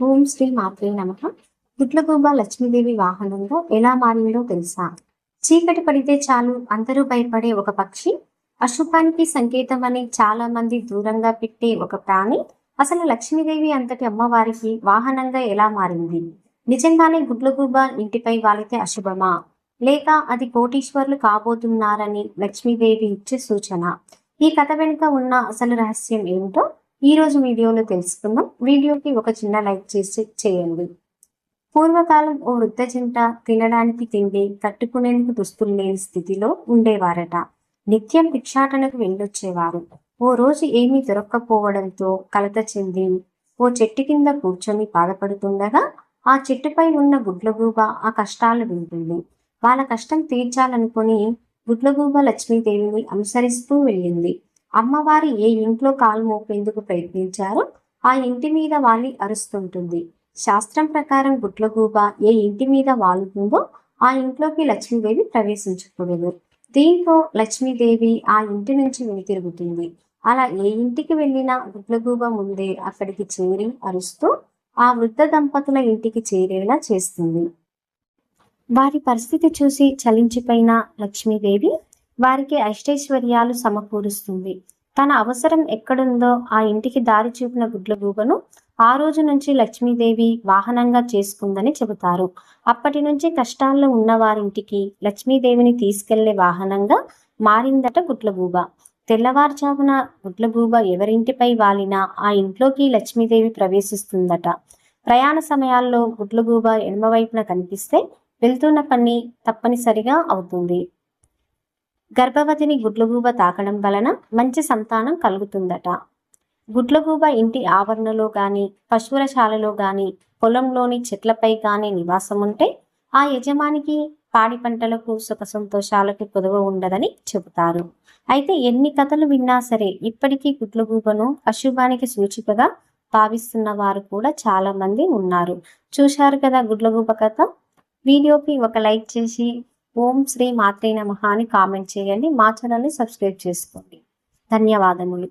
ఓం శ్రీ మాత్రే నమః. గుడ్లగూబ లక్ష్మీదేవి వాహనంగా ఎలా మారిందో తెలుసా? చీకటి పడితే చాలు అందరూ భయపడే ఒక పక్షి, అశుభానికి సంకేతం అని చాలా మంది దూరంగా పెట్టే ఒక ప్రాణి, అసలు లక్ష్మీదేవి అంతటి అమ్మవారికి వాహనంగా ఎలా మారింది? నిజంగానే గుడ్లగూబ ఇంటిపై వాలితే అశుభమా? లేక అది కోటీశ్వర్లు కాబోతున్నారని లక్ష్మీదేవి ఇచ్చే సూచన? ఈ కథ వెనుక ఉన్న అసలు రహస్యం ఏమిటో ఈ రోజు వీడియోలో తెలుసుకుందాం. వీడియోకి ఒక చిన్న లైక్ చేయండి. పూర్వకాలం ఓ వృద్ధ జంట తినడానికి తిండి, కట్టుకునేందుకు దుస్తులు లేని స్థితిలో ఉండేవారట. నిత్యం భిక్షాటనకు వెళ్ళొచ్చేవారు. ఓ రోజు ఏమీ దొరక్కపోవడంతో కలత చెంది ఓ చెట్టు కింద కూర్చొని బాధపడుతుండగా ఆ చెట్టుపై ఉన్న గుడ్లగూబ ఆ కష్టాలు వింటుంది. వాళ్ళ కష్టం తీర్చాలనుకుని గుడ్లగూబ లక్ష్మీదేవిని అనుసరిస్తూ వెళ్ళింది. అమ్మవారు ఏ ఇంట్లో కాలు మోపేందుకు ప్రయత్నించారో ఆ ఇంటి మీద వాలి అరుస్తుంటుంది. శాస్త్రం ప్రకారం గుడ్లగూబ ఏ ఇంటి మీద వాలుతుందో ఆ ఇంట్లోకి లక్ష్మీదేవి ప్రవేశించకూడదు. దీంతో లక్ష్మీదేవి ఆ ఇంటి నుంచి వెనుతిరుగుతుంది. అలా ఏ ఇంటికి వెళ్ళినా గుడ్లగూబ ముందే అక్కడికి చేరి అరుస్తూ ఆ వృద్ధ దంపతుల ఇంటికి చేరేలా చేస్తుంది. వారి పరిస్థితి చూసి చలించిపోయిన లక్ష్మీదేవి వారికి అష్టైశ్వర్యాలు సమకూరుస్తుంది. తన అవసరం ఎక్కడుందో ఆ ఇంటికి దారి చూపిన గుడ్లగూబను ఆ రోజు నుంచి లక్ష్మీదేవి వాహనంగా చేసుకుందని చెబుతారు. అప్పటి నుంచి కష్టాల్లో ఉన్న వారింటికి లక్ష్మీదేవిని తీసుకెళ్లే వాహనంగా మారిందట గుడ్లగూబ. తెల్లవారుజామున గుడ్లగూబ ఎవరింటిపై వాలినా ఆ ఇంట్లోకి లక్ష్మీదేవి ప్రవేశిస్తుందట. ప్రయాణ సమయాల్లో గుడ్లగూబ ఎడమవైపున కనిపిస్తే వెళ్తున్న పని తప్పనిసరిగా అవుతుంది. గర్భవతిని గుడ్లగూబ తాకడం వలన మంచి సంతానం కలుగుతుందట. గుడ్లగూబ ఇంటి ఆవరణలో గాని, పశువుల శాలలో గాని, పొలంలోని చెట్లపై గాని నివాసం ఉంటే ఆ యజమానికి పాడి పంటలకు సుఖ సంతోషాలకు కొదవ ఉండదని చెబుతారు. అయితే ఎన్ని కథలు విన్నా సరే ఇప్పటికీ గుడ్లగూబను అశుభానికి సూచికగా భావిస్తున్న వారు కూడా చాలా మంది ఉన్నారు. చూశారు కదా గుడ్లగూబ కథ. వీడియోకి ఒక లైక్ చేసి ఓం శ్రీ మాత్రే నమః అని కామెంట్ చేయండి. మా ఛానల్ని సబ్స్క్రైబ్ చేసుకోండి. ధన్యవాదములు.